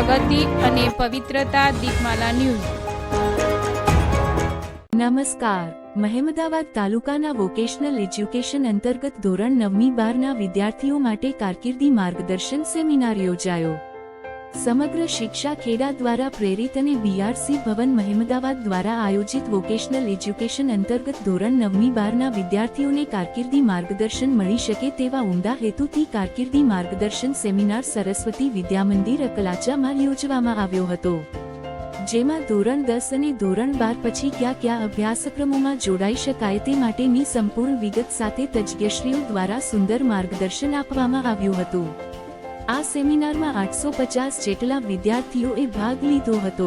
પ્રગતિ અને પવિત્રતા દીપમાલા ન્યૂઝ। નમસ્કાર। મહેમદાવાદ તાલુકાના વોકેશનલ એજ્યુકેશન અંતર્ગત ધોરણ 9મી 12ના વિદ્યાર્થીઓ માટે કારકિર્દી માર્ગદર્શન સેમિનાર યોજાયો। સમગ્ર શિક્ષા ખેડા દ્વારા પ્રેરિત અને બીઆરસી ભવન મહેમદાવાદ દ્વારા આયોજિત વોકેશનલ એજ્યુકેશન અંતર્ગત ધોરણ 9મી 12ના વિદ્યાર્થીઓને કારકિર્દી માર્ગદર્શન મળી શકે તેવા ઉમદા હેતુથી કારકિર્દી માર્ગદર્શન સેમિનાર સરસ્વતી વિદ્યામંદિર અકલાચામાં યોજવામાં આવ્યો હતો, જેમાં ધોરણ 10 અને ધોરણ 12 પછી કયા અભ્યાસક્રમોમાં જોડાઈ શકાય તે માટેની સંપૂર્ણ વિગત સાથે તજજ્ઞશ્રીઓ દ્વારા સુંદર માર્ગદર્શન આપવામાં આવ્યું હતું। આ સેમિનારમાં 850 જેટલા વિદ્યાર્થીઓએ ભાગ લીધો હતો।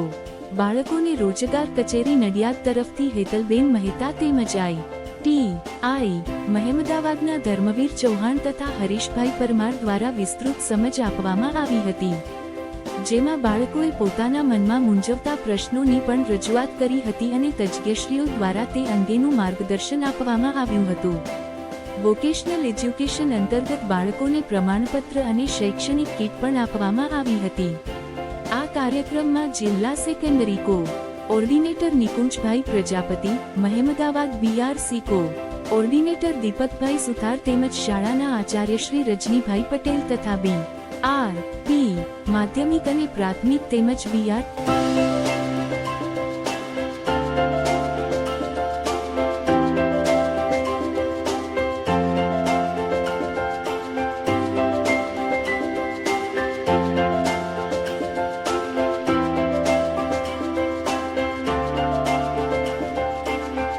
બાળકોને રોજગાર કચેરી નડિયાદ તરફથી હેતલબેન મહેતા તેમજ આઈ મહેમદાવાદના ધર્મવીર ચૌહાણ તથા હરીશભાઈ પરમાર દ્વારા વિસ્તૃત સમજ આપવામાં આવી હતી, જેમાં બાળકોએ પોતાના મનમાં મૂંઝવતા પ્રશ્નોની પણ રજૂઆત કરી હતી અને તજજ્ઞશ્રીઓ દ્વારા તે અંગેનું માર્ગદર્શન આપવામાં આવ્યું હતું। વોકેશનલ એજ્યુકેશન અંતર્ગત બાળકોને પ્રમાણપત્ર અને શૈક્ષણિક કીટ પણ આપવામાં આવી હતી। આ કાર્યક્રમમાં જિલ્લા સેકન્ડરી ઓર્ડિનેટર નિકુંજભાઈ પ્રજાપતિ, મહેમદાવાદ બીઆરસી ઓર્ડિનેટર દીપકભાઈ સુથાર તેમજ શાળાના આચાર્ય શ્રી રજનીભાઈ પટેલ તથા BRP માધ્યમિક અને પ્રાથમિક તેમજ BR